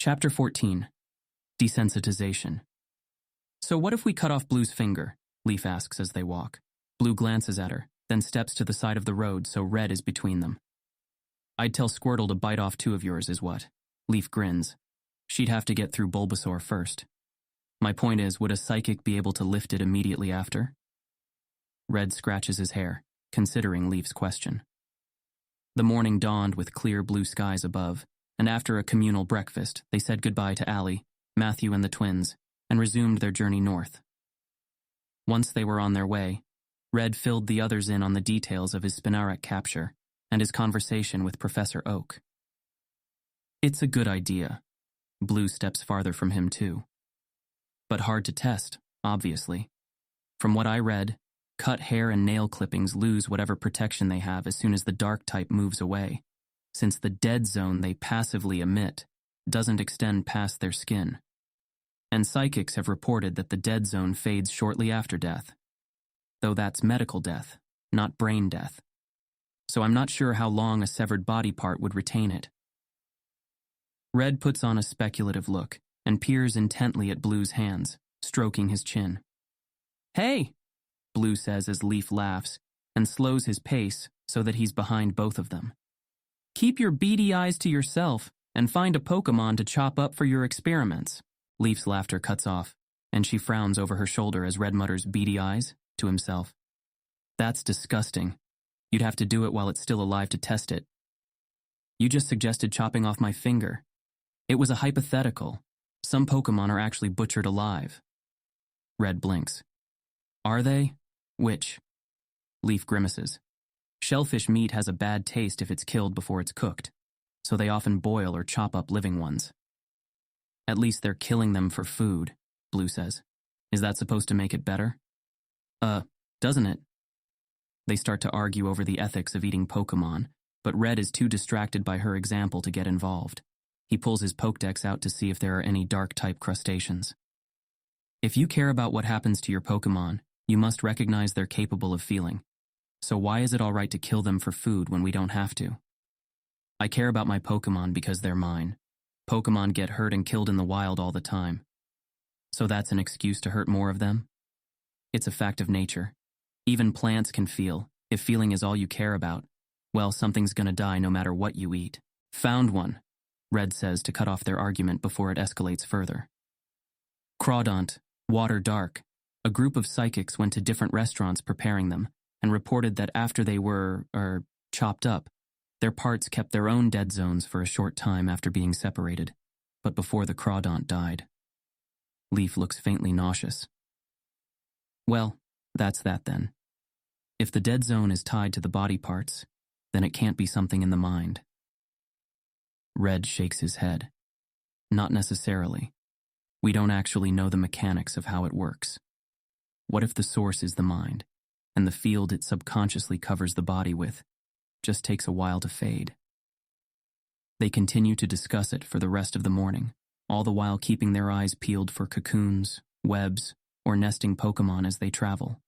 Chapter 14. Desensitization. So what if we cut off Blue's finger? Leaf asks as they walk. Blue glances at her, then steps to the side of the road so Red is between them. I'd tell Squirtle to bite off 2 of yours is what? Leaf grins. She'd have to get through Bulbasaur first. My point is, would a psychic be able to lift it immediately after? Red scratches his hair, considering Leaf's question. The morning dawned with clear blue skies above, and after a communal breakfast, they said goodbye to Allie, Matthew and the twins, and resumed their journey north. Once they were on their way, Red filled the others in on the details of his Spinarak capture and his conversation with Professor Oak. It's a good idea. Blue steps farther from him too. But hard to test, obviously. From what I read, cut hair and nail clippings lose whatever protection they have as soon as the dark type moves away, since the dead zone they passively emit doesn't extend past their skin. And psychics have reported that the dead zone fades shortly after death. Though that's medical death, not brain death. So I'm not sure how long a severed body part would retain it. Red puts on a speculative look and peers intently at Blue's hands, stroking his chin. Hey, Blue says as Leaf laughs and slows his pace so that he's behind both of them. Keep your beady eyes to yourself and find a Pokemon to chop up for your experiments. Leaf's laughter cuts off, and she frowns over her shoulder as Red mutters beady eyes to himself. That's disgusting. You'd have to do it while it's still alive to test it. You just suggested chopping off my finger. It was a hypothetical. Some Pokemon are actually butchered alive. Red blinks. Are they? Which? Leaf grimaces. Shellfish meat has a bad taste if it's killed before it's cooked, so they often boil or chop up living ones. At least they're killing them for food, Blue says. Is that supposed to make it better? Doesn't it? They start to argue over the ethics of eating Pokemon, but Red is too distracted by her example to get involved. He pulls his Pokédex out to see if there are any dark-type crustaceans. If you care about what happens to your Pokemon, you must recognize they're capable of feeling. So why is it all right to kill them for food when we don't have to? I care about my Pokemon because they're mine. Pokemon get hurt and killed in the wild all the time. So that's an excuse to hurt more of them? It's a fact of nature. Even plants can feel. If feeling is all you care about, well, something's gonna die no matter what you eat. Found one, Red says to cut off their argument before it escalates further. Crawdaunt, Water Dark. A group of psychics went to different restaurants preparing them and reported that after they were, chopped up, their parts kept their own dead zones for a short time after being separated, but before the Crawdaunt died. Leaf looks faintly nauseous. Well, that's that then. If the dead zone is tied to the body parts, then it can't be something in the mind. Red shakes his head. Not necessarily. We don't actually know the mechanics of how it works. What if the source is the mind, and the field it subconsciously covers the body with just takes a while to fade? They continue to discuss it for the rest of the morning, all the while keeping their eyes peeled for cocoons, webs, or nesting Pokemon as they travel.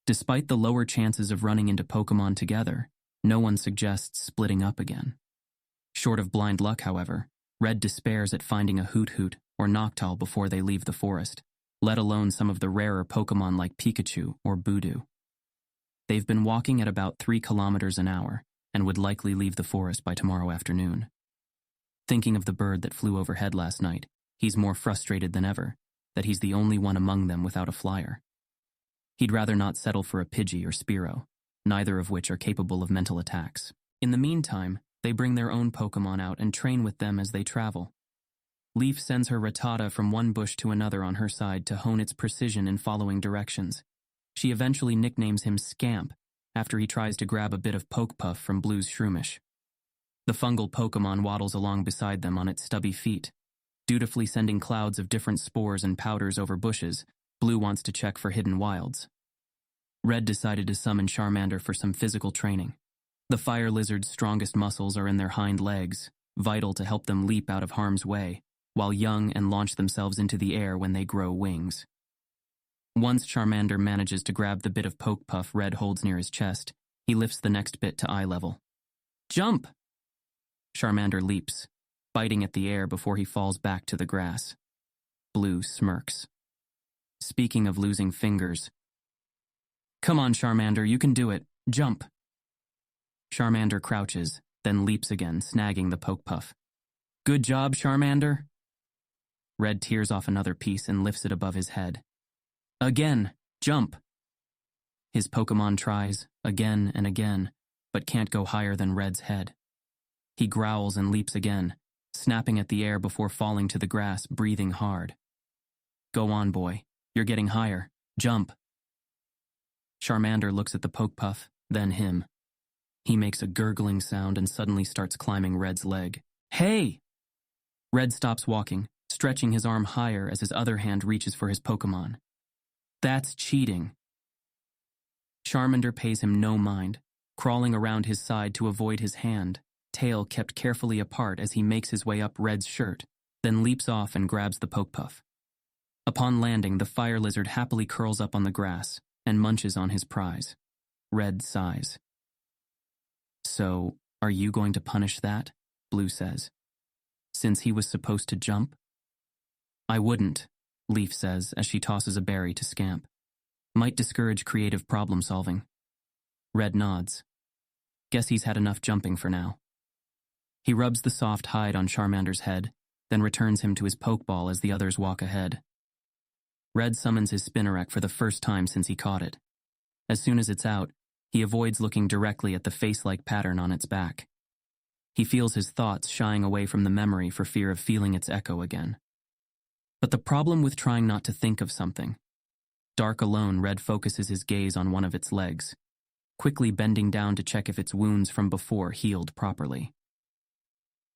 Despite the lower chances of running into Pokemon together, no one suggests splitting up again. Short of blind luck, however, Red despairs at finding a Hoot-Hoot or Noctowl before they leave the forest, let alone some of the rarer Pokemon like Pikachu or Budew. They've been walking at about 3 kilometers an hour and would likely leave the forest by tomorrow afternoon. Thinking of the bird that flew overhead last night, he's more frustrated than ever that he's the only one among them without a flyer. He'd rather not settle for a Pidgey or Spearow, neither of which are capable of mental attacks. In the meantime, they bring their own Pokemon out and train with them as they travel. Leaf sends her Rattata from one bush to another on her side to hone its precision in following directions. She eventually nicknames him Scamp after he tries to grab a bit of Pokepuff from Blue's Shroomish. The fungal Pokemon waddles along beside them on its stubby feet. Dutifully sending clouds of different spores and powders over bushes, Blue wants to check for hidden wilds. Red decided to summon Charmander for some physical training. The fire lizard's strongest muscles are in their hind legs, vital to help them leap out of harm's way, while young and launch themselves into the air when they grow wings. Once Charmander manages to grab the bit of Pokepuff Red holds near his chest, he lifts the next bit to eye level. Jump! Charmander leaps, biting at the air before he falls back to the grass. Blue smirks. Speaking of losing fingers. Come on, Charmander, you can do it. Jump. Charmander crouches, then leaps again, snagging the poke puff. Good job, Charmander. Red tears off another piece and lifts it above his head. Again, jump. His Pokémon tries, again and again, but can't go higher than Red's head. He growls and leaps again, snapping at the air before falling to the grass, breathing hard. Go on, boy. You're getting higher. Jump. Charmander looks at the poke puff, then him. He makes a gurgling sound and suddenly starts climbing Red's leg. Hey! Red stops walking, stretching his arm higher as his other hand reaches for his Pokémon. That's cheating. Charmander pays him no mind, crawling around his side to avoid his hand, tail kept carefully apart as he makes his way up Red's shirt, then leaps off and grabs the poke puff. Upon landing, the fire lizard happily curls up on the grass and munches on his prize. Red sighs. So, are you going to punish that? Blue says. Since he was supposed to jump? I wouldn't, Leaf says as she tosses a berry to Scamp. Might discourage creative problem solving. Red nods. Guess he's had enough jumping for now. He rubs the soft hide on Charmander's head, then returns him to his Pokeball as the others walk ahead. Red summons his Spinarak for the first time since he caught it. As soon as it's out, he avoids looking directly at the face-like pattern on its back. He feels his thoughts shying away from the memory for fear of feeling its echo again. But the problem with trying not to think of something. Dark alone, Red focuses his gaze on one of its legs, quickly bending down to check if its wounds from before healed properly.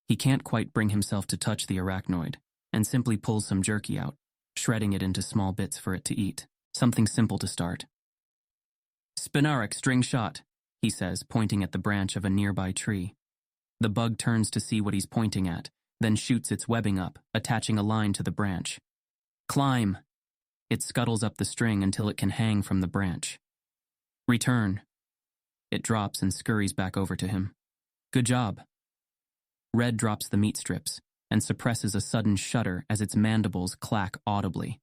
He can't quite bring himself to touch the arachnoid, and simply pulls some jerky out, shredding it into small bits for it to eat, something simple to start. Spinarak string shot, he says, pointing at the branch of a nearby tree. The bug turns to see what he's pointing at, then shoots its webbing up, attaching a line to the branch. Climb! It scuttles up the string until it can hang from the branch. Return. It drops and scurries back over to him. Good job. Red drops the meat strips and suppresses a sudden shudder as its mandibles clack audibly.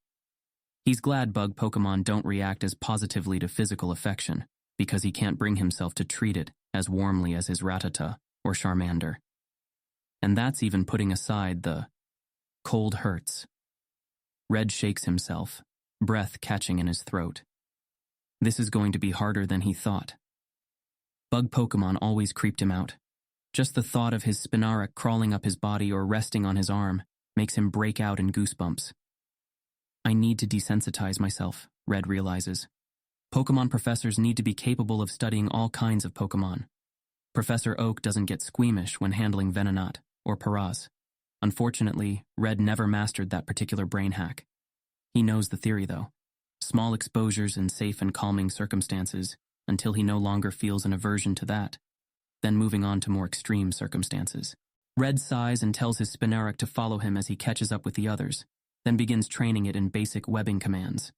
He's glad bug Pokemon don't react as positively to physical affection, because he can't bring himself to treat it as warmly as his Rattata or Charmander. And that's even putting aside the cold hurts. Red shakes himself, breath catching in his throat. This is going to be harder than he thought. Bug Pokemon always creeped him out. Just the thought of his Spinarak crawling up his body or resting on his arm makes him break out in goosebumps. I need to desensitize myself, Red realizes. Pokemon professors need to be capable of studying all kinds of Pokemon. Professor Oak doesn't get squeamish when handling Venonat or Paraz. Unfortunately, Red never mastered that particular brain hack. He knows the theory, though. Small exposures in safe and calming circumstances until he no longer feels an aversion to that, then moving on to more extreme circumstances. Red sighs and tells his Spinarak to follow him as he catches up with the others, then begins training it in basic webbing commands.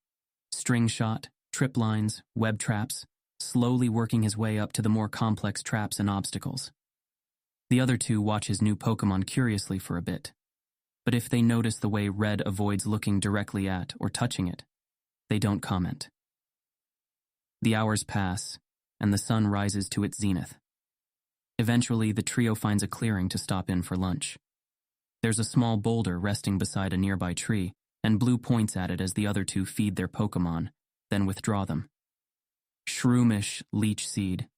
String shot, trip lines, web traps, slowly working his way up to the more complex traps and obstacles. The other two watch his new Pokemon curiously for a bit, but if they notice the way Red avoids looking directly at or touching it, they don't comment. The hours pass, and the sun rises to its zenith. Eventually, the trio finds a clearing to stop in for lunch. There's a small boulder resting beside a nearby tree, and Blue points at it as the other two feed their Pokemon, then withdraw them. Shroomish leech seed.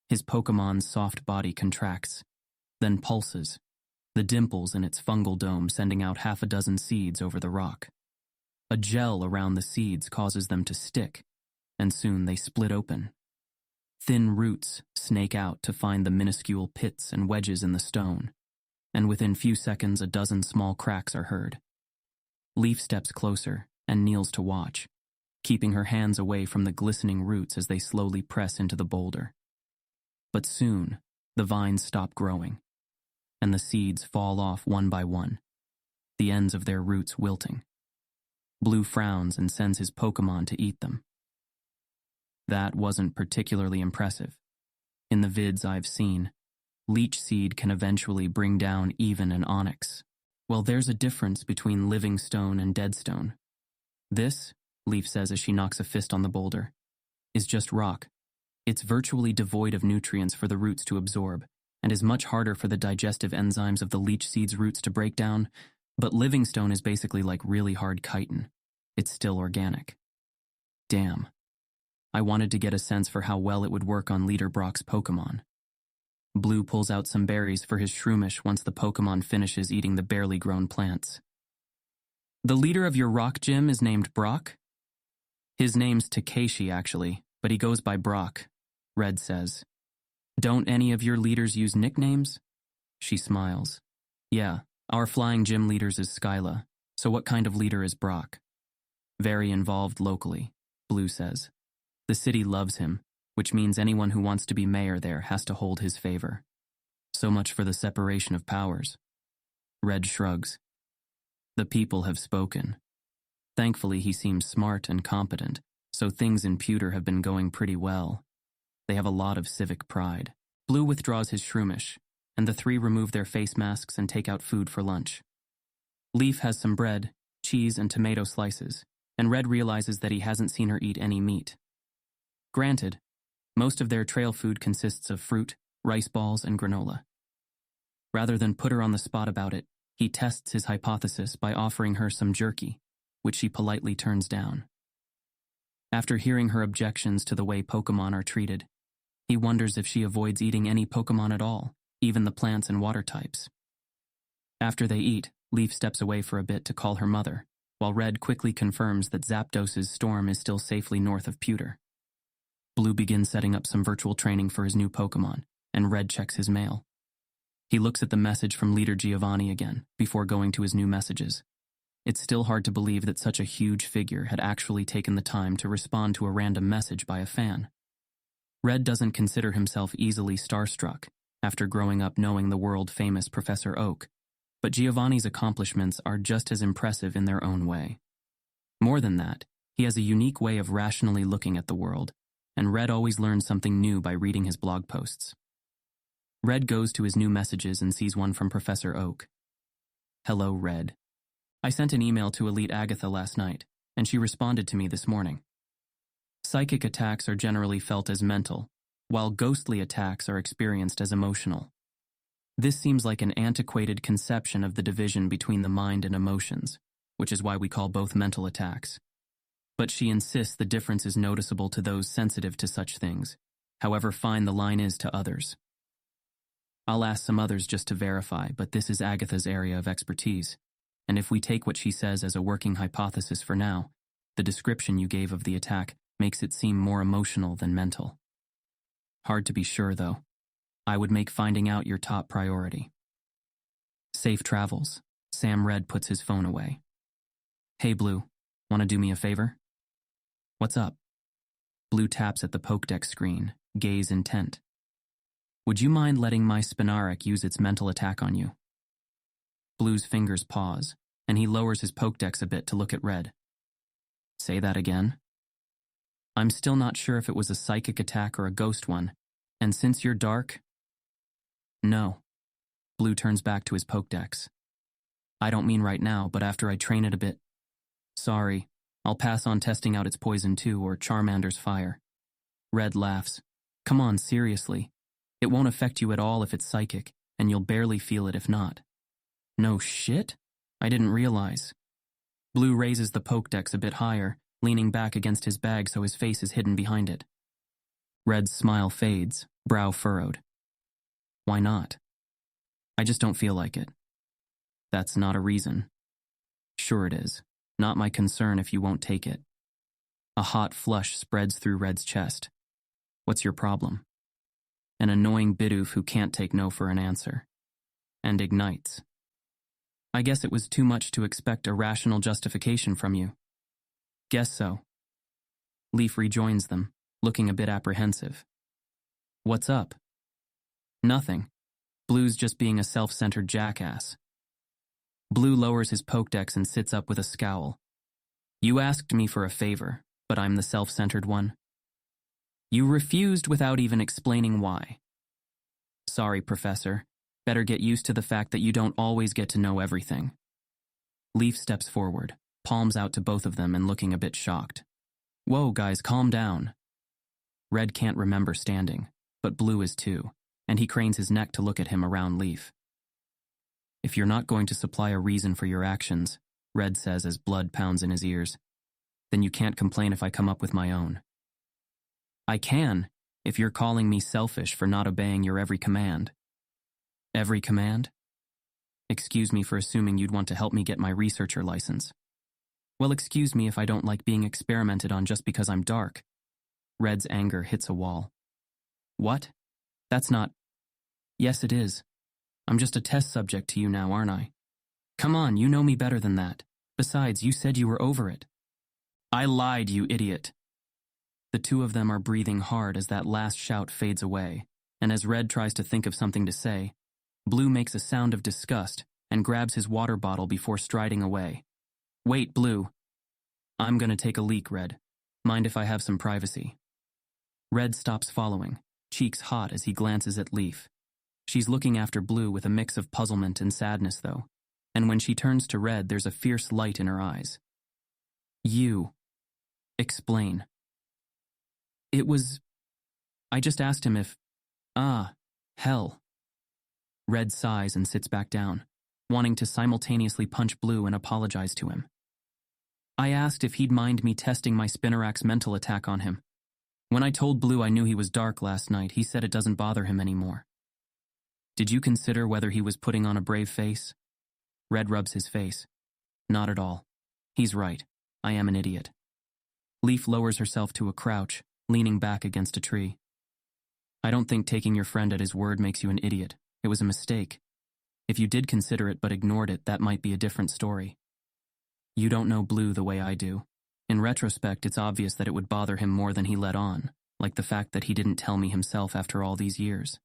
His Pokemon's soft body contracts, then pulses, the dimples in its fungal dome sending out half a dozen seeds over the rock. A gel around the seeds causes them to stick, and soon they split open. Thin roots snake out to find the minuscule pits and wedges in the stone, and within few seconds a dozen small cracks are heard. Leaf steps closer and kneels to watch, keeping her hands away from the glistening roots as they slowly press into the boulder. But soon, the vines stop growing, and the seeds fall off one by one, the ends of their roots wilting. Blue frowns and sends his Pokemon to eat them. That wasn't particularly impressive. In the vids I've seen, Leech seed can eventually bring down even an onyx. Well, there's a difference between living stone and dead stone. This, Leaf says as she knocks a fist on the boulder, is just rock. It's virtually devoid of nutrients for the roots to absorb, and is much harder for the digestive enzymes of the leech seed's roots to break down, but living stone is basically like really hard chitin. It's still organic. Damn. I wanted to get a sense for how well it would work on Leader Brock's Pokemon. Blue pulls out some berries for his Shroomish once the Pokemon finishes eating the barely grown plants. The leader of your rock gym is named Brock? His name's Takeshi, actually, but he goes by Brock, Red says. Don't any of your leaders use nicknames? She smiles. Yeah, our flying gym leaders is Skyla, so what kind of leader is Brock? Very involved locally, Blue says. The city loves him, which means anyone who wants to be mayor there has to hold his favor. So much for the separation of powers. Red shrugs. The people have spoken. Thankfully, he seems smart and competent, so things in Pewter have been going pretty well. They have a lot of civic pride. Blue withdraws his Shroomish, and the three remove their face masks and take out food for lunch. Leaf has some bread, cheese, and tomato slices, and Red realizes that he hasn't seen her eat any meat. Granted, most of their trail food consists of fruit, rice balls, and granola. Rather than put her on the spot about it, he tests his hypothesis by offering her some jerky, which she politely turns down. After hearing her objections to the way Pokemon are treated, he wonders if she avoids eating any Pokemon at all, even the plants and water types. After they eat, Leaf steps away for a bit to call her mother, while Red quickly confirms that Zapdos's storm is still safely north of Pewter. Blue begins setting up some virtual training for his new Pokemon, and Red checks his mail. He looks at the message from Leader Giovanni again, before going to his new messages. It's still hard to believe that such a huge figure had actually taken the time to respond to a random message by a fan. Red doesn't consider himself easily starstruck, after growing up knowing the world-famous Professor Oak, but Giovanni's accomplishments are just as impressive in their own way. More than that, he has a unique way of rationally looking at the world, and Red always learns something new by reading his blog posts. Red goes to his new messages and sees one from Professor Oak. Hello, Red. I sent an email to Elite Agatha last night, and she responded to me this morning. Psychic attacks are generally felt as mental, while ghostly attacks are experienced as emotional. This seems like an antiquated conception of the division between the mind and emotions, which is why we call both mental attacks. But she insists the difference is noticeable to those sensitive to such things, however fine the line is to others. I'll ask some others just to verify, but this is Agatha's area of expertise, and if we take what she says as a working hypothesis for now, the description you gave of the attack makes it seem more emotional than mental. Hard to be sure, though. I would make finding out your top priority. Safe travels. Sam Red puts his phone away. Hey, Blue, want to do me a favor? What's up? Blue taps at the Pokédex screen, gaze intent. Would you mind letting my Spinarak use its mental attack on you? Blue's fingers pause, and he lowers his Pokédex a bit to look at Red. Say that again? I'm still not sure if it was a psychic attack or a ghost one, and since you're dark... No. Blue turns back to his Pokédex. I don't mean right now, but after I train it a bit. Sorry, I'll pass on testing out its poison too, or Charmander's fire. Red laughs. Come on, seriously. It won't affect you at all if it's psychic, and you'll barely feel it if not. No shit? I didn't realize. Blue raises the Pokédex a bit higher, leaning back against his bag so his face is hidden behind it. Red's smile fades, brow furrowed. Why not? I just don't feel like it. That's not a reason. Sure it is. Not my concern if you won't take it. A hot flush spreads through Red's chest. What's your problem? An annoying Bidoof who can't take no for an answer. And ignites. I guess it was too much to expect a rational justification from you. Guess so. Leaf rejoins them, looking a bit apprehensive. What's up? Nothing. Blue's just being a self-centered jackass. Blue lowers his Pokédex and sits up with a scowl. You asked me for a favor, but I'm the self-centered one. You refused without even explaining why. Sorry, Professor. Better get used to the fact that you don't always get to know everything. Leaf steps forward, palms out to both of them and looking a bit shocked. Whoa, guys, calm down. Red can't remember standing, but Blue is too, and he cranes his neck to look at him around Leaf. If you're not going to supply a reason for your actions, Red says as blood pounds in his ears, then you can't complain if I come up with my own. I can, if you're calling me selfish for not obeying your every command. Every command? Excuse me for assuming you'd want to help me get my researcher license. Well, excuse me if I don't like being experimented on just because I'm dark. Red's anger hits a wall. What? That's not... Yes, it is. I'm just a test subject to you now, aren't I? Come on, you know me better than that. Besides, you said you were over it. I lied, you idiot. The two of them are breathing hard as that last shout fades away, and as Red tries to think of something to say, Blue makes a sound of disgust and grabs his water bottle before striding away. Wait, Blue. I'm gonna take a leak, Red. Mind if I have some privacy? Red stops following, cheeks hot as he glances at Leaf. She's looking after Blue with a mix of puzzlement and sadness, though, and when she turns to Red, there's a fierce light in her eyes. You. Explain. It was... I just asked him if... hell. Red sighs and sits back down, wanting to simultaneously punch Blue and apologize to him. I asked if he'd mind me testing my Spinnerack's mental attack on him. When I told Blue I knew he was dark last night, he said it doesn't bother him anymore. Did you consider whether he was putting on a brave face? Red rubs his face. Not at all. He's right. I am an idiot. Leaf lowers herself to a crouch, leaning back against a tree. I don't think taking your friend at his word makes you an idiot. It was a mistake. If you did consider it but ignored it, that might be a different story. You don't know Blue the way I do. In retrospect, it's obvious that it would bother him more than he let on, like the fact that he didn't tell me himself after all these years.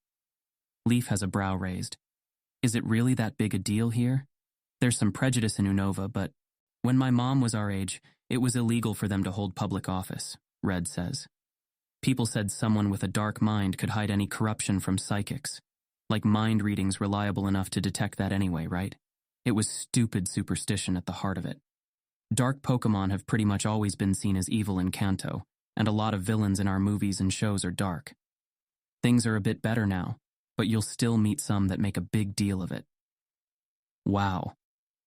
Leaf has a brow raised. Is it really that big a deal here? There's some prejudice in Unova, but when my mom was our age, it was illegal for them to hold public office, Red says. People said someone with a dark mind could hide any corruption from psychics. Like mind readings reliable enough to detect that anyway, right? It was stupid superstition at the heart of it. Dark Pokemon have pretty much always been seen as evil in Kanto, and a lot of villains in our movies and shows are dark. Things are a bit better now, but you'll still meet some that make a big deal of it. Wow.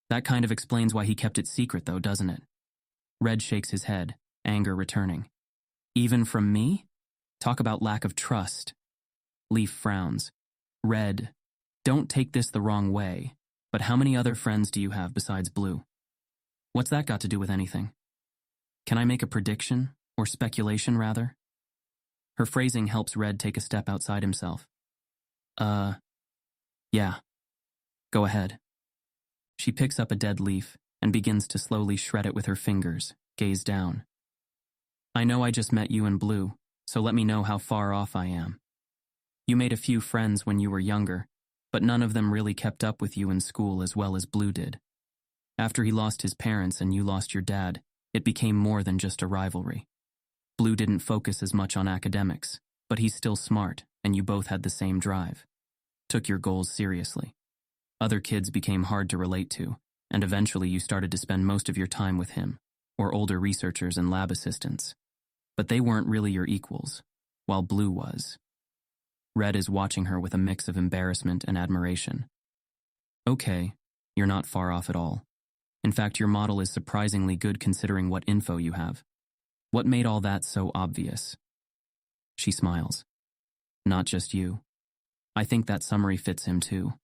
That kind of explains why he kept it secret though, doesn't it? Red shakes his head, anger returning. Even from me? Talk about lack of trust. Leaf frowns. Red, don't take this the wrong way, but how many other friends do you have besides Blue? What's that got to do with anything? Can I make a prediction, or speculation rather? Her phrasing helps Red take a step outside himself. Yeah. Go ahead. She picks up a dead leaf and begins to slowly shred it with her fingers, gaze down. I know I just met you and Blue, so let me know how far off I am. You made a few friends when you were younger, but none of them really kept up with you in school as well as Blue did. After he lost his parents and you lost your dad, it became more than just a rivalry. Blue didn't focus as much on academics, but he's still smart, and you both had the same drive. Took your goals seriously. Other kids became hard to relate to, and eventually you started to spend most of your time with him, or older researchers and lab assistants. But they weren't really your equals, while Blue was. Red is watching her with a mix of embarrassment and admiration. Okay, you're not far off at all. In fact, your model is surprisingly good considering what info you have. What made all that so obvious? She smiles. Not just you. I think that summary fits him too.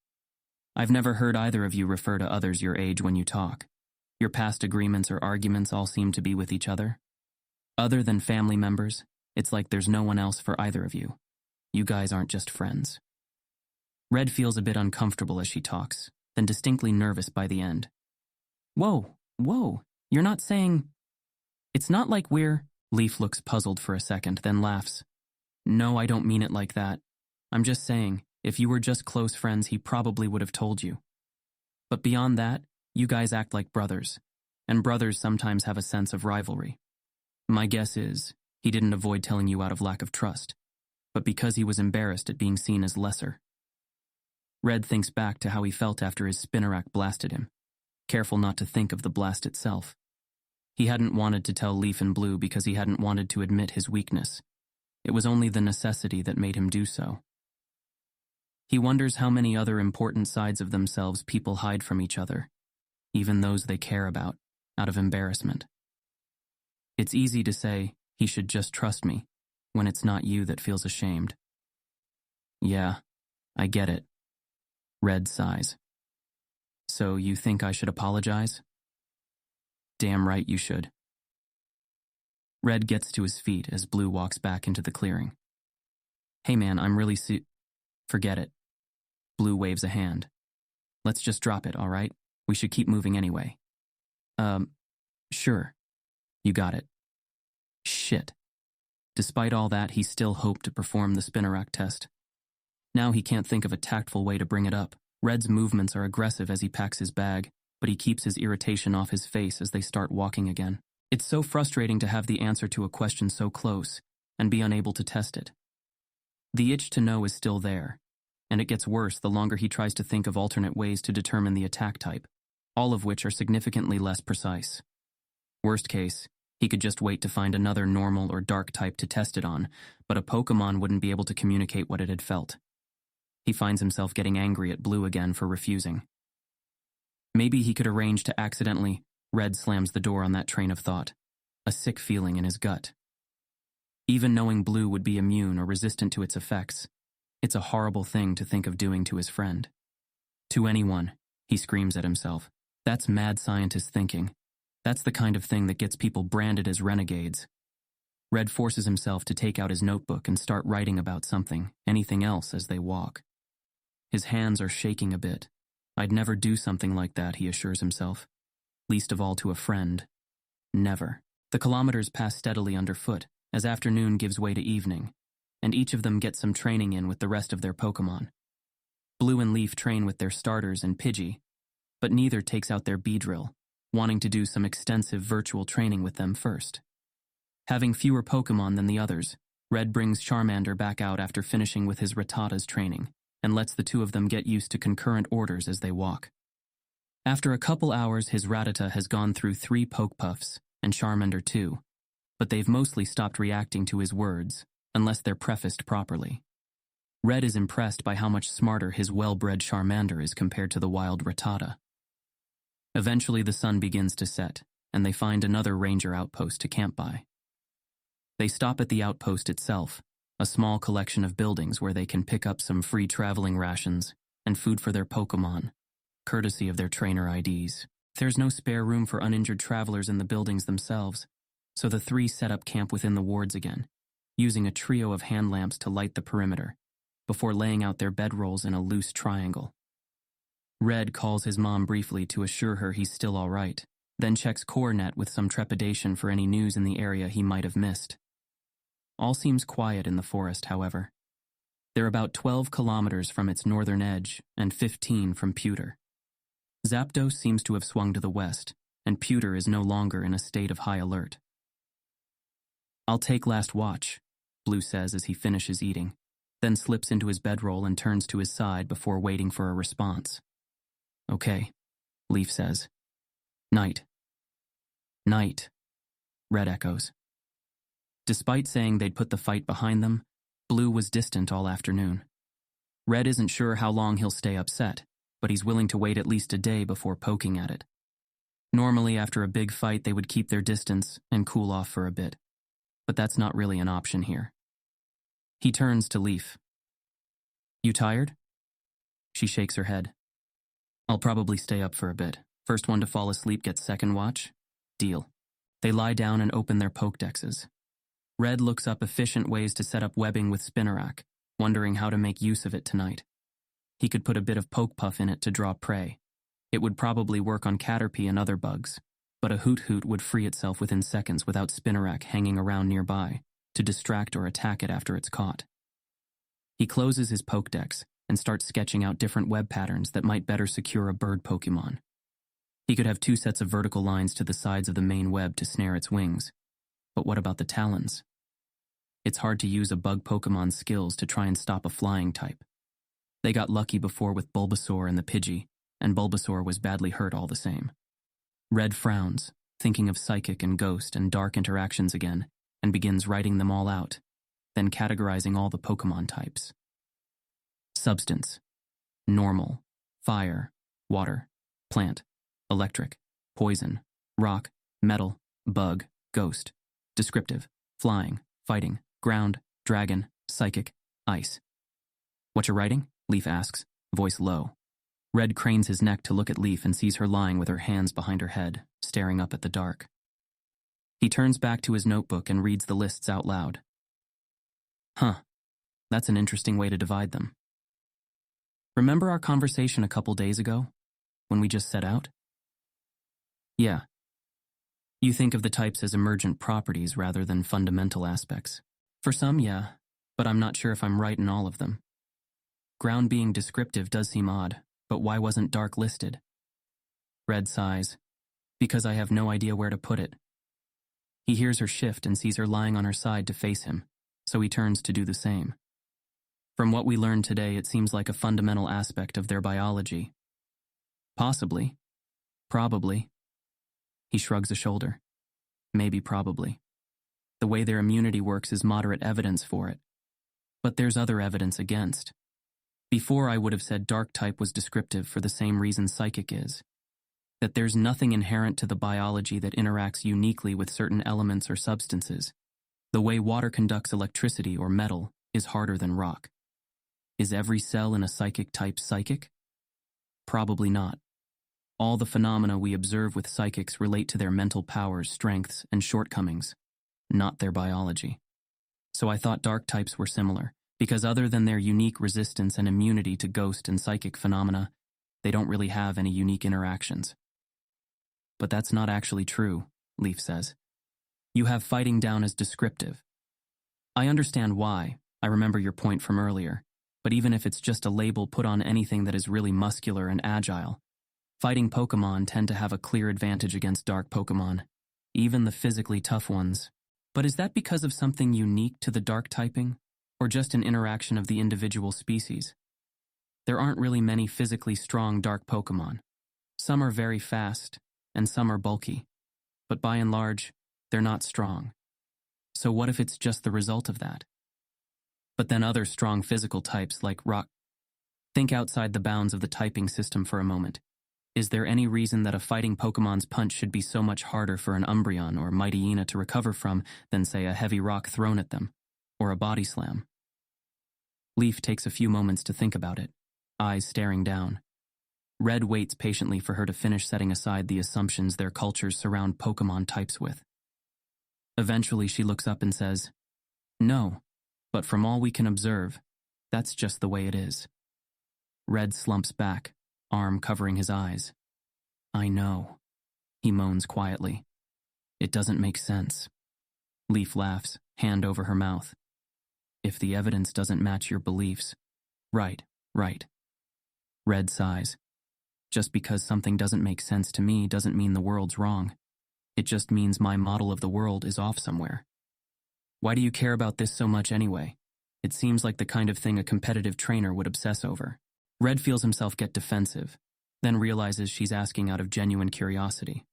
I've never heard either of you refer to others your age when you talk. Your past agreements or arguments all seem to be with each other. Other than family members, it's like there's no one else for either of you. You guys aren't just friends. Red feels a bit uncomfortable as she talks, then distinctly nervous by the end. Whoa, you're not saying... It's not like we're... Leaf looks puzzled for a second, then laughs. No, I don't mean it like that. I'm just saying, if you were just close friends, he probably would have told you. But beyond that, you guys act like brothers, and brothers sometimes have a sense of rivalry. My guess is, he didn't avoid telling you out of lack of trust, but because he was embarrassed at being seen as lesser. Red thinks back to how he felt after his spinnerack blasted him, careful not to think of the blast itself. He hadn't wanted to tell Leaf and Blue because he hadn't wanted to admit his weakness. It was only the necessity that made him do so. He wonders how many other important sides of themselves people hide from each other, even those they care about, out of embarrassment. It's easy to say, he should just trust me, when it's not you that feels ashamed. Yeah, I get it. Red sighs. So you think I should apologize? Damn right you should. Red gets to his feet as Blue walks back into the clearing. Hey man, I'm really Forget it. Blue waves a hand. Let's just drop it, all right? We should keep moving anyway. Sure. You got it. Shit. Despite all that, he still hoped to perform the spinnerack test. Now he can't think of a tactful way to bring it up. Red's movements are aggressive as he packs his bag, but he keeps his irritation off his face as they start walking again. It's so frustrating to have the answer to a question so close and be unable to test it. The itch to know is still there, and it gets worse the longer he tries to think of alternate ways to determine the attack type, all of which are significantly less precise. Worst case, he could just wait to find another normal or dark type to test it on, but a Pokemon wouldn't be able to communicate what it had felt. He finds himself getting angry at Blue again for refusing. Maybe he could arrange to accidentally. Red slams the door on that train of thought, a sick feeling in his gut. Even knowing Blue would be immune or resistant to its effects, it's a horrible thing to think of doing to his friend. To anyone, he screams at himself. That's mad scientist thinking. That's the kind of thing that gets people branded as renegades. Red forces himself to take out his notebook and start writing about something, anything else, as they walk. His hands are shaking a bit. I'd never do something like that, he assures himself. Least of all to a friend. Never. The kilometers pass steadily underfoot, as afternoon gives way to evening, and each of them gets some training in with the rest of their Pokemon. Blue and Leaf train with their starters and Pidgey, but neither takes out their Beedrill, wanting to do some extensive virtual training with them first. Having fewer Pokemon than the others, Red brings Charmander back out after finishing with his Rattata's training, and lets the two of them get used to concurrent orders as they walk. After a couple hours, his Rattata has gone through 3 Poke Puffs, and Charmander 2, but they've mostly stopped reacting to his words, unless they're prefaced properly. Red is impressed by how much smarter his well-bred Charmander is compared to the wild Rattata. Eventually the sun begins to set, and they find another ranger outpost to camp by. They stop at the outpost itself, a small collection of buildings where they can pick up some free traveling rations and food for their Pokemon, courtesy of their trainer IDs. There's no spare room for uninjured travelers in the buildings themselves, so the 3 set up camp within the wards again, using a trio of hand lamps to light the perimeter, before laying out their bedrolls in a loose triangle. Red calls his mom briefly to assure her he's still all right, then checks CoreNet with some trepidation for any news in the area he might have missed. All seems quiet in the forest, however. They're about 12 kilometers from its northern edge and 15 from Pewter. Zapdos seems to have swung to the west, and Pewter is no longer in a state of high alert. I'll take last watch, Blue says as he finishes eating, then slips into his bedroll and turns to his side before waiting for a response. Okay, Leaf says. Night. Night, Red echoes. Despite saying they'd put the fight behind them, Blue was distant all afternoon. Red isn't sure how long he'll stay upset, but he's willing to wait at least a day before poking at it. Normally, after a big fight, they would keep their distance and cool off for a bit, but that's not really an option here. He turns to Leaf. You tired? She shakes her head. I'll probably stay up for a bit. First one to fall asleep gets second watch. Deal. They lie down and open their Pokedexes. Red looks up efficient ways to set up webbing with Spinnerack, wondering how to make use of it tonight. He could put a bit of Poke Puff in it to draw prey. It would probably work on Caterpie and other bugs, but a Hoot Hoot would free itself within seconds without Spinnerack hanging around nearby to distract or attack it after it's caught. He closes his Pokedex and starts sketching out different web patterns that might better secure a bird Pokemon. He could have 2 sets of vertical lines to the sides of the main web to snare its wings. But what about the talons? It's hard to use a bug Pokemon's skills to try and stop a flying type. They got lucky before with Bulbasaur and the Pidgey, and Bulbasaur was badly hurt all the same. Red frowns, thinking of psychic and ghost and dark interactions again, and begins writing them all out, then categorizing all the Pokemon types. Substance: normal, fire, water, plant, electric, poison, rock, metal, bug, ghost. Descriptive: flying, fighting, ground, dragon, psychic, ice. What you writing? Leaf asks, voice low. Red cranes his neck to look at Leaf and sees her lying with her hands behind her head, staring up at the dark. He turns back to his notebook and reads the lists out loud. Huh, that's an interesting way to divide them. Remember our conversation a couple days ago, when we just set out? Yeah. You think of the types as emergent properties rather than fundamental aspects. For some, yeah, but I'm not sure if I'm right in all of them. Ground being descriptive does seem odd, but why wasn't dark listed? Red sighs, because I have no idea where to put it. He hears her shift and sees her lying on her side to face him, so he turns to do the same. From what we learned today, it seems like a fundamental aspect of their biology. Possibly. Probably. He shrugs a shoulder. Maybe probably. The way their immunity works is moderate evidence for it. But there's other evidence against. Before, I would have said dark type was descriptive for the same reason psychic is. That there's nothing inherent to the biology that interacts uniquely with certain elements or substances. The way water conducts electricity or metal is harder than rock. Is every cell in a psychic type psychic? Probably not. All the phenomena we observe with psychics relate to their mental powers, strengths, and shortcomings, not their biology. So I thought dark types were similar, because other than their unique resistance and immunity to ghost and psychic phenomena, they don't really have any unique interactions. But that's not actually true, Leaf says. You have fighting down as descriptive. I understand why, I remember your point from earlier, but even if it's just a label put on anything that is really muscular and agile, fighting Pokemon tend to have a clear advantage against dark Pokemon, even the physically tough ones. But is that because of something unique to the dark typing, or just an interaction of the individual species? There aren't really many physically strong dark Pokemon. Some are very fast, and some are bulky, but by and large, they're not strong. So what if it's just the result of that? But then other strong physical types like rock. Think outside the bounds of the typing system for a moment. Is there any reason that a fighting Pokemon's punch should be so much harder for an Umbreon or Mightyena to recover from than, say, a heavy rock thrown at them, or a body slam? Leaf takes a few moments to think about it, eyes staring down. Red waits patiently for her to finish setting aside the assumptions their cultures surround Pokemon types with. Eventually she looks up and says, "No, but from all we can observe, that's just the way it is." Red slumps back, arm covering his eyes. "I know," he moans quietly. "It doesn't make sense." Leaf laughs, hand over her mouth. "If the evidence doesn't match your beliefs." Right. Red sighs. "Just because something doesn't make sense to me doesn't mean the world's wrong. It just means my model of the world is off somewhere. Why do you care about this so much anyway? It seems like the kind of thing a competitive trainer would obsess over." Red feels himself get defensive, then realizes she's asking out of genuine curiosity.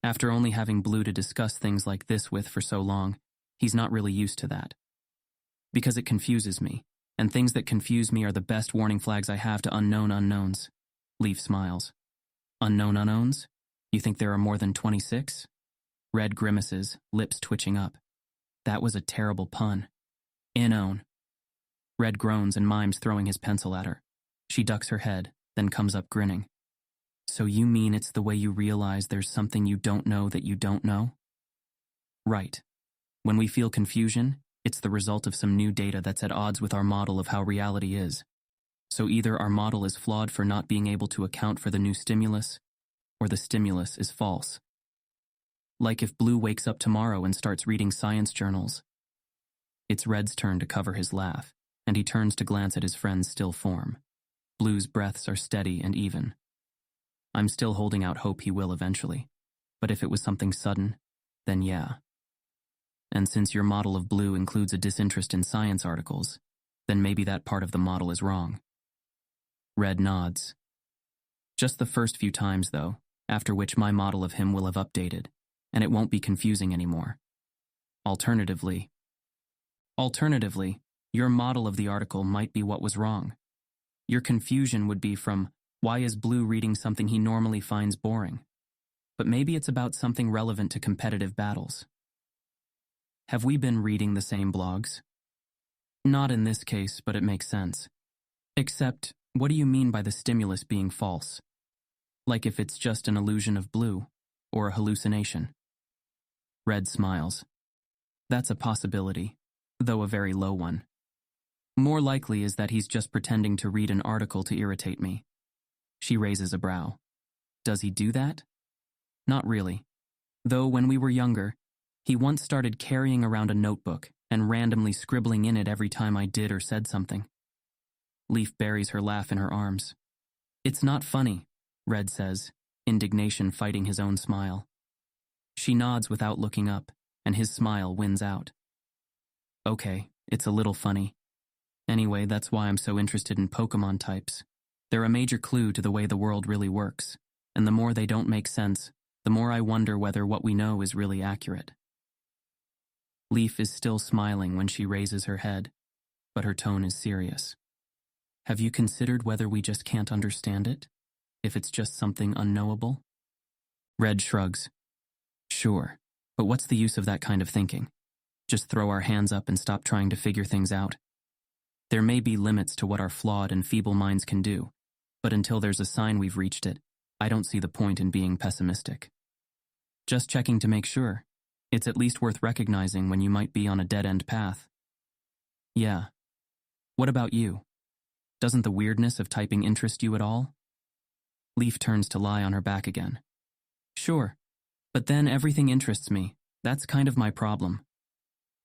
After only having Blue to discuss things like this with for so long, he's not really used to that. "Because it confuses me, and things that confuse me are the best warning flags I have to unknown unknowns." Leaf smiles. "Unknown unknowns? You think there are more than 26? Red grimaces, lips twitching up. That was a terrible pun. "Unknown." Red groans and mimes throwing his pencil at her. She ducks her head, then comes up grinning. "So you mean it's the way you realize there's something you don't know that you don't know?" "Right. When we feel confusion, it's the result of some new data that's at odds with our model of how reality is. So either our model is flawed for not being able to account for the new stimulus, or the stimulus is false. Like if Blue wakes up tomorrow and starts reading science journals." It's Red's turn to cover his laugh, and he turns to glance at his friend's still form. Blue's breaths are steady and even. "I'm still holding out hope he will eventually, but if it was something sudden, then yeah. And since your model of Blue includes a disinterest in science articles, then maybe that part of the model is wrong." Red nods. Just the first few times, though, after which my model of him will have updated, and it won't be confusing anymore. Alternatively, your model of the article might be what was wrong. Your confusion would be from, why is Blue reading something he normally finds boring? But maybe it's about something relevant to competitive battles. Have we been reading the same blogs? Not in this case, but it makes sense. Except, what do you mean by the stimulus being false? Like if it's just an illusion of Blue, or a hallucination? Red smiles. That's a possibility, though a very low one. More likely is that he's just pretending to read an article to irritate me. She raises a brow. Does he do that? Not really. Though when we were younger, he once started carrying around a notebook and randomly scribbling in it every time I did or said something. Leaf buries her laugh in her arms. It's not funny, Red says, indignation fighting his own smile. She nods without looking up, and his smile wins out. Okay, it's a little funny. Anyway, that's why I'm so interested in Pokemon types. They're a major clue to the way the world really works, and the more they don't make sense, the more I wonder whether what we know is really accurate. Leaf is still smiling when she raises her head, but her tone is serious. Have you considered whether we just can't understand it? If it's just something unknowable? Red shrugs. Sure, but what's the use of that kind of thinking? Just throw our hands up and stop trying to figure things out. There may be limits to what our flawed and feeble minds can do, but until there's a sign we've reached it, I don't see the point in being pessimistic. Just checking to make sure. It's at least worth recognizing when you might be on a dead-end path. Yeah. What about you? Doesn't the weirdness of typing interest you at all? Leaf turns to lie on her back again. Sure, but then everything interests me. That's kind of my problem.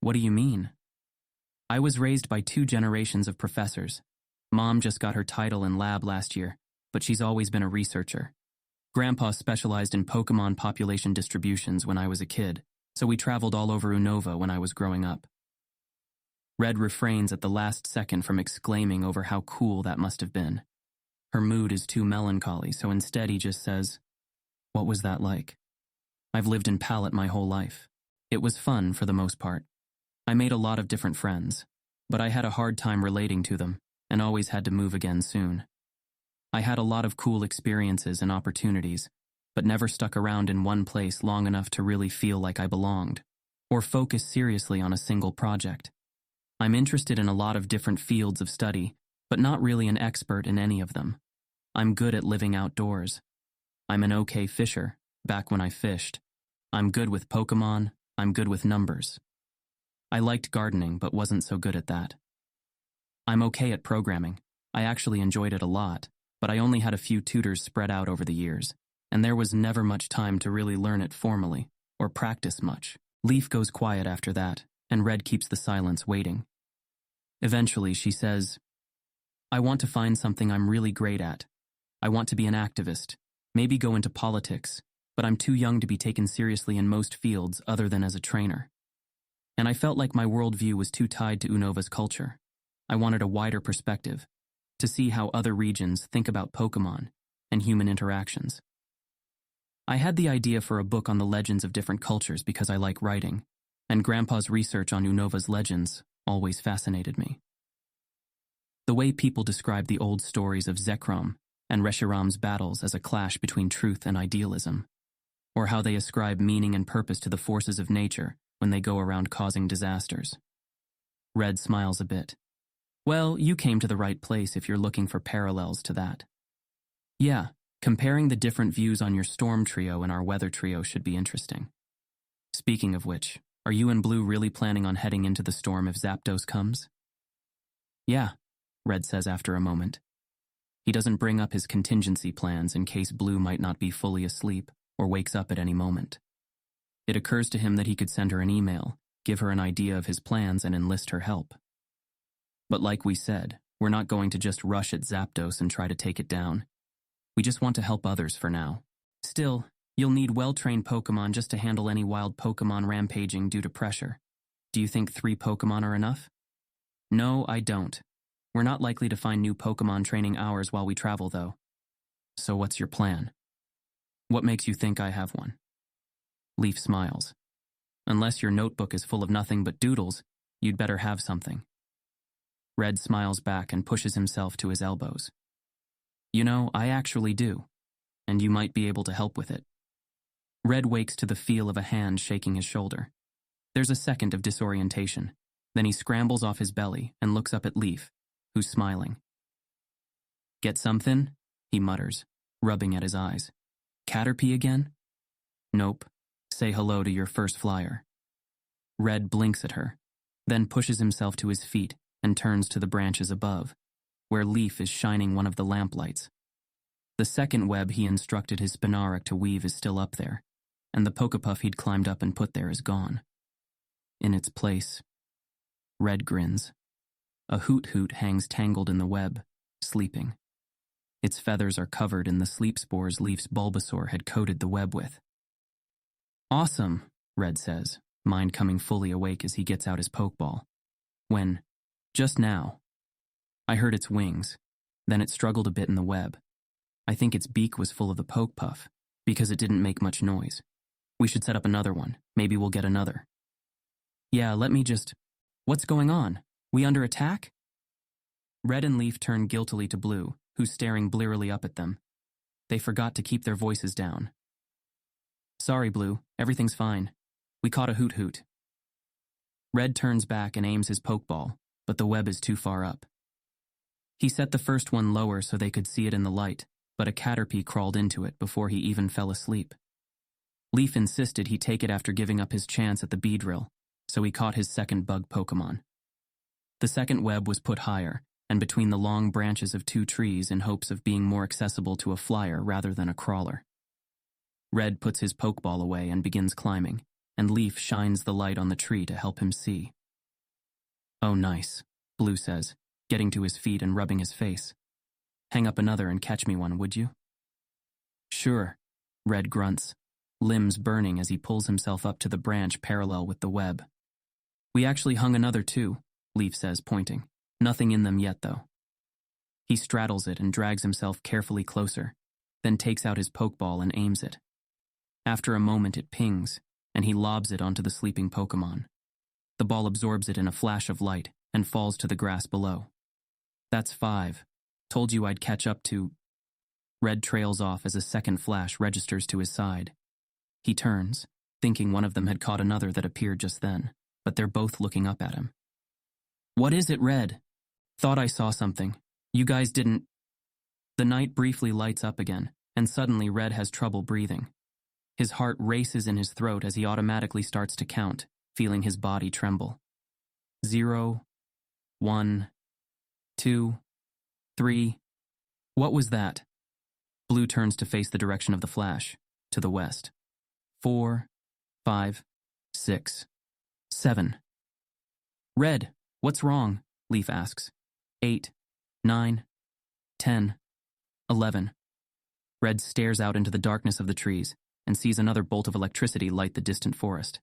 What do you mean? I was raised by 2 generations of professors. Mom just got her title in lab last year, but she's always been a researcher. Grandpa specialized in Pokemon population distributions when I was a kid, so we traveled all over Unova when I was growing up. Red refrains at the last second from exclaiming over how cool that must have been. Her mood is too melancholy, so instead he just says, "What was that like?" I've lived in Pallet my whole life. It was fun for the most part. I made a lot of different friends, but I had a hard time relating to them and always had to move again soon. I had a lot of cool experiences and opportunities, but never stuck around in one place long enough to really feel like I belonged, or focus seriously on a single project. I'm interested in a lot of different fields of study, but not really an expert in any of them. I'm good at living outdoors. I'm an okay fisher, back when I fished. I'm good with Pokemon, I'm good with numbers. I liked gardening, but wasn't so good at that. I'm okay at programming. I actually enjoyed it a lot, but I only had a few tutors spread out over the years, and there was never much time to really learn it formally, or practice much. Leaf goes quiet after that, and Red keeps the silence waiting. Eventually, she says, I want to find something I'm really great at. I want to be an activist, maybe go into politics, but I'm too young to be taken seriously in most fields other than as a trainer. And I felt like my worldview was too tied to Unova's culture. I wanted a wider perspective, to see how other regions think about Pokemon and human interactions. I had the idea for a book on the legends of different cultures because I like writing, and Grandpa's research on Unova's legends always fascinated me. The way people describe the old stories of Zekrom and Reshiram's battles as a clash between truth and idealism, or how they ascribe meaning and purpose to the forces of nature when they go around causing disasters. Red smiles a bit. Well, you came to the right place if you're looking for parallels to that. Yeah, comparing the different views on your storm trio and our weather trio should be interesting. Speaking of which, are you and Blue really planning on heading into the storm if Zapdos comes? Yeah, Red says after a moment. He doesn't bring up his contingency plans in case Blue might not be fully asleep or wakes up at any moment. It occurs to him that he could send her an email, give her an idea of his plans, and enlist her help. But like we said, we're not going to just rush at Zapdos and try to take it down. We just want to help others for now. Still, you'll need well-trained Pokemon just to handle any wild Pokemon rampaging due to pressure. Do you think 3 Pokemon are enough? No, I don't. We're We're not likely to find new Pokemon training hours while we travel, though. So what's your plan? What makes you think I have one? Leaf smiles. Unless your notebook is full of nothing but doodles, you'd better have something. Red smiles back and pushes himself to his elbows. You know, I actually do, and you might be able to help with it. Red wakes to the feel of a hand shaking his shoulder. There's a second of disorientation. Then he scrambles off his belly and looks up at Leaf, who's smiling. Get something? He mutters, rubbing at his eyes. Caterpie again? Nope. Say hello to your first flyer. Red blinks at her, then pushes himself to his feet and turns to the branches above, where Leaf is shining one of the lamplights. The second web he instructed his Spinarak to weave is still up there, and the Pokepuff he'd climbed up and put there is gone. In its place, Red grins. A Hoot-Hoot hangs tangled in the web, sleeping. Its feathers are covered in the sleep spores Leaf's Bulbasaur had coated the web with. Awesome, Red says, mind coming fully awake as he gets out his Pokeball. When, just now, I heard its wings, then it struggled a bit in the web. I think its beak was full of the Pokepuff, because it didn't make much noise. We should set up another one. Maybe we'll get another. Yeah, let me just... What's going on? We under attack? Red and Leaf turn guiltily to Blue, who's staring blearily up at them. They forgot to keep their voices down. Sorry, Blue. Everything's fine. We caught a Hoot-Hoot. Red turns back and aims his Pokeball, but the web is too far up. He set the first one lower so they could see it in the light, but a Caterpie crawled into it before he even fell asleep. Leaf insisted he take it after giving up his chance at the Beedrill, so he caught his second bug Pokemon. The second web was put higher, and between the long branches of two trees in hopes of being more accessible to a flyer rather than a crawler. Red puts his Pokeball away and begins climbing, and Leaf shines the light on the tree to help him see. Oh, nice, Blue says, getting to his feet and rubbing his face. Hang up another and catch me one, would you? Sure, Red grunts, limbs burning as he pulls himself up to the branch parallel with the web. We actually hung another too, Leaf says, pointing. Nothing in them yet, though. He straddles it and drags himself carefully closer, then takes out his Pokeball and aims it. After a moment it pings, and he lobs it onto the sleeping Pokemon. The ball absorbs it in a flash of light and falls to the grass below. That's 5. Told you I'd catch up to... Red trails off as a second flash registers to his side. He turns, thinking one of them had caught another that appeared just then, but they're both looking up at him. What is it, Red? Thought I saw something. You guys didn't... The night briefly lights up again, and suddenly Red has trouble breathing. His heart races in his throat as he automatically starts to count, feeling his body tremble. 0, 1, 2, 3. What was that? Blue turns to face the direction of the flash, to the west. 4, 5, 6, 7. Red, what's wrong? Leaf asks. 8, 9, 10, 11. Red stares out into the darkness of the trees and sees another bolt of electricity light the distant forest.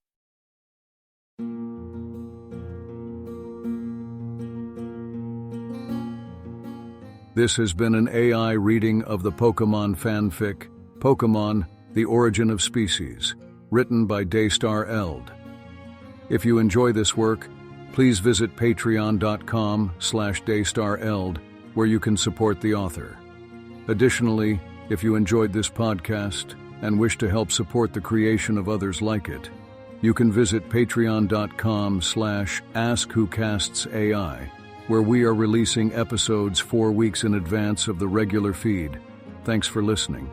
This has been an AI reading of the Pokemon fanfic, Pokemon, The Origin of Species, written by Daystar Eld. If you enjoy this work, please visit patreon.com/daystareld, where you can support the author. Additionally, if you enjoyed this podcast and wish to help support the creation of others like it, you can visit patreon.com/askwhocastsai, where we are releasing episodes 4 weeks in advance of the regular feed. Thanks for listening.